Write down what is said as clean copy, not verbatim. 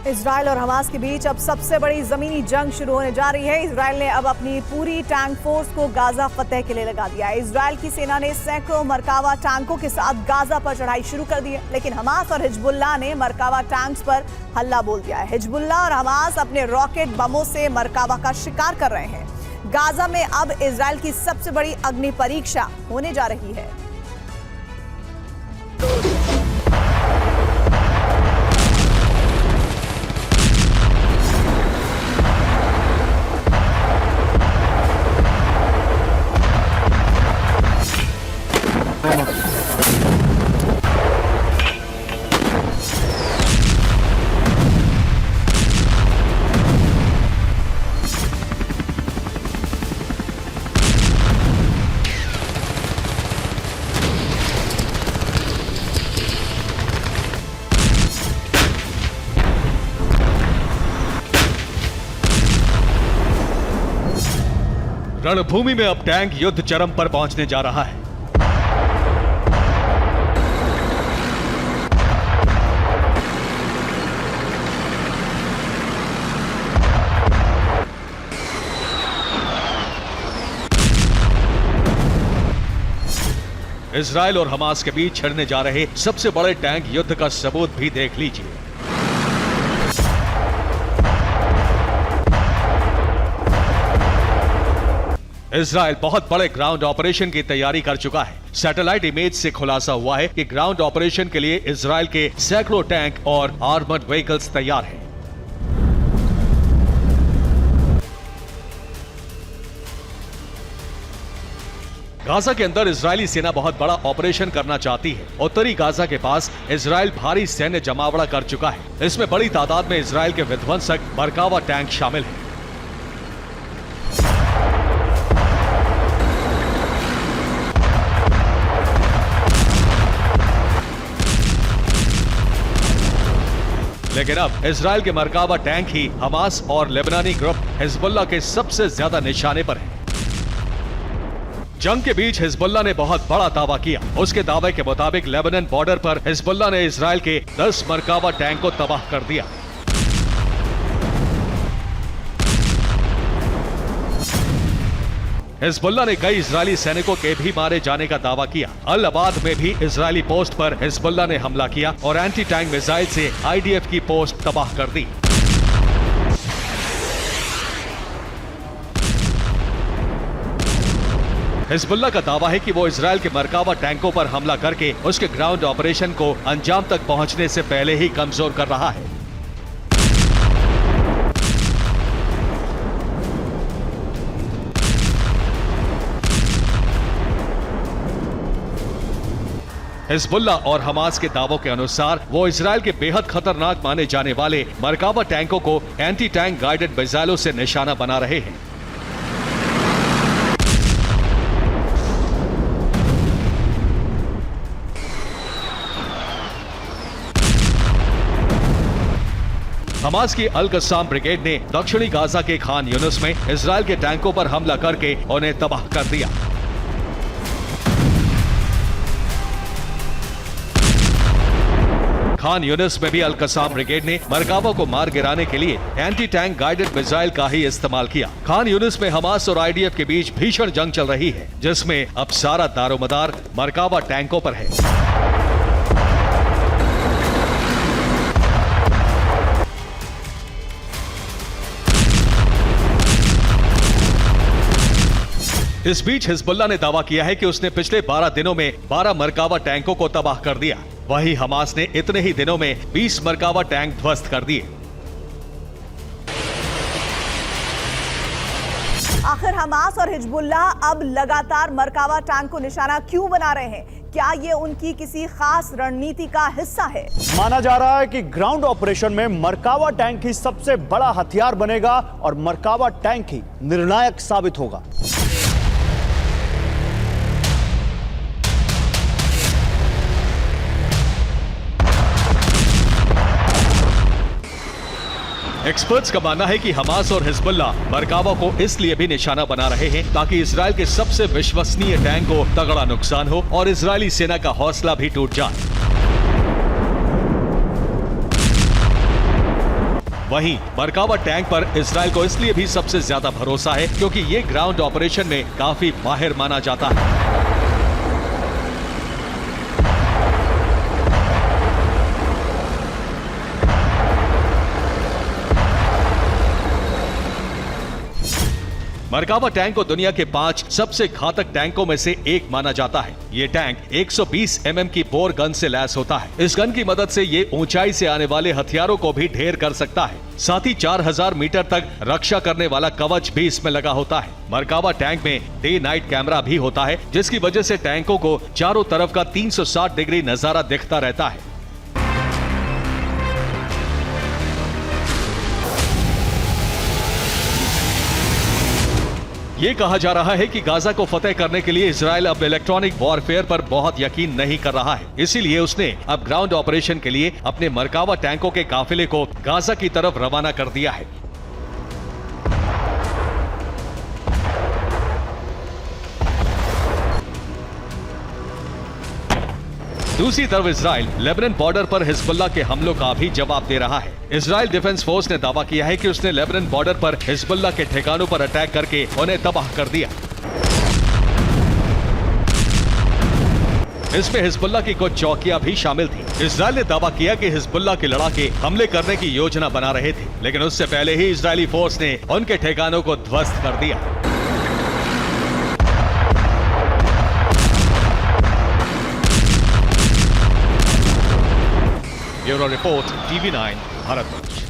Israel और Hamas के बीच अब सबसे बड़ी जमीनी जंग शुरू होने जा रही है। इजराइल ने अब अपनी पूरी टैंक फोर्स को गाजा फतह के लिए लगा दिया है। इजराइल की सेना ने सैकड़ों मरकावा टैंकों के साथ गाजा पर चढ़ाई शुरू कर दी है, लेकिन हमास और हिजबुल्लाह ने मरकावा टैंक्स पर हल्ला बोल दिया है। हिजबुल्लाह और हमास अपने रॉकेट बमों से मरकावा का शिकार कर रहे हैं। गाजा में अब इजराइल की सबसे बड़ी अग्नि परीक्षा होने जा रही है। रणभूमि में अब टैंक युद्ध चरम पर पहुंचने जा रहा है। इजराइल और हमास के बीच छिड़ने जा रहे सबसे बड़े टैंक युद्ध का सबूत भी देख लीजिए। इजराइल बहुत बड़े ग्राउंड ऑपरेशन की तैयारी कर चुका है। सैटेलाइट इमेज से खुलासा हुआ है कि ग्राउंड ऑपरेशन के लिए इजराइल के सैकड़ों टैंक और आर्मर्ड व्हीकल्स तैयार हैं। गाजा के अंदर इजरायली सेना बहुत बड़ा ऑपरेशन करना चाहती है। उत्तरी गाजा के पास इजराइल भारी सैन्य जमावड़ा कर चुका है। इसमें बड़ी तादाद में इजराइल के विध्वंसक मरकावा टैंक शामिल हैं। लेकिन अब इजराइल के मरकावा टैंक ही हमास और लेबनानी ग्रुप हिजबुल्लाह के सबसे ज्यादा निशाने पर है। जंग के बीच हिजबुल्लाह ने बहुत बड़ा दावा किया। उसके दावे के मुताबिक लेबनान बॉर्डर पर हिजबुल्लाह ने इजराइल के 10 मरकावा टैंक को तबाह कर दिया। हिजबुल्लाह ने कई इजरायली सैनिकों के भी मारे जाने का दावा किया। अल अबाद में भी इजरायली पोस्ट पर हिजबुल्लाह ने हमला किया और एंटी टैंक मिसाइल से आईडीएफ की पोस्ट तबाह कर दी। हिजबुल्लाह का दावा है कि वो इजराइल के मरकावा टैंकों पर हमला करके उसके ग्राउंड ऑपरेशन को अंजाम तक पहुंचने से पहले ही कमजोर कर रहा है। हिजबुल्लाह और हमास के दावों के अनुसार वो इजराइल के बेहद खतरनाक माने जाने वाले मरकावा टैंकों को एंटी टैंक गाइडेड मिसाइलों से निशाना बना रहे हैं। हमास की अल कस्साम ब्रिगेड ने दक्षिणी गाजा के खान यूनुस में इजराइल के टैंकों पर हमला करके उन्हें तबाह कर दिया। खान यूनिस में भी अल कस्साम ब्रिगेड ने मरकावा को मार गिराने के लिए एंटी टैंक गाइडेड मिसाइल का ही इस्तेमाल किया। खान यूनिस में हमास और आईडीएफ के बीच भीषण जंग चल रही है, जिसमें अब सारा दारोमदार मरकावा टैंकों पर है। इस बीच हिजबुल्लाह ने दावा किया है कि उसने पिछले 12 दिनों में 12 मरकावा टैंकों को तबाह कर दिया। वहीं हमास ने इतने ही दिनों में 20 मरकावा टैंक ध्वस्त कर दिए। आखिर हमास और हिजबुल्लाह अब लगातार मरकावा टैंक को निशाना क्यों बना रहे हैं? क्या ये उनकी किसी खास रणनीति का हिस्सा है? माना जा रहा है कि ग्राउंड ऑपरेशन में मरकावा टैंक ही सबसे बड़ा हथियार बनेगा और मरकावा टैंक ही निर्णायक साबित होगा। एक्सपर्ट्स का मानना है कि हमास और हिजबुल्लाह मरकावा को इसलिए भी निशाना बना रहे हैं ताकि इजराइल के सबसे विश्वसनीय टैंक को तगड़ा नुकसान हो और इजरायली सेना का हौसला भी टूट जाए। वहीं मरकावा टैंक पर इजराइल को इसलिए भी सबसे ज्यादा भरोसा है क्योंकि ये ग्राउंड ऑपरेशन में काफी माहिर माना जाता है। मरकावा टैंक को दुनिया के 5 सबसे घातक टैंकों में से एक माना जाता है। ये टैंक 120 mm की बोर गन से लैस होता है। इस गन की मदद से ये ऊंचाई से आने वाले हथियारों को भी ढेर कर सकता है। साथ ही 4000 मीटर तक रक्षा करने वाला कवच भी इसमें लगा होता है। मरकावा टैंक में डे नाइट कैमरा भी होता है, जिसकी वजह से टैंकों को चारों तरफ का 360 डिग्री नजारा दिखता रहता है। ये कहा जा रहा है कि गाजा को फतेह करने के लिए इजराइल अब इलेक्ट्रॉनिक वॉरफेयर पर बहुत यकीन नहीं कर रहा है। इसीलिए उसने अब ग्राउंड ऑपरेशन के लिए अपने मरकावा टैंकों के काफिले को गाजा की तरफ रवाना कर दिया है। दूसरी तरफ इजराइल लेबनान बॉर्डर पर हिजबुल्लाह के हमलों का भी जवाब दे रहा है। इजराइल डिफेंस फोर्स ने दावा किया है कि उसने लेबनान बॉर्डर पर हिजबुल्लाह के ठिकानों पर अटैक करके उन्हें तबाह कर दिया। इसमें हिजबुल्लाह की कुछ चौकियां भी शामिल थी। इजराइल ने दावा किया कि हिजबुल्लाह के लड़ाके हमले करने की योजना बना रहे थे, लेकिन उससे पहले ही इजरायली फोर्स ने उनके ठिकानों को ध्वस्त कर दिया। Bureau report, TV9 Bharatvarsh.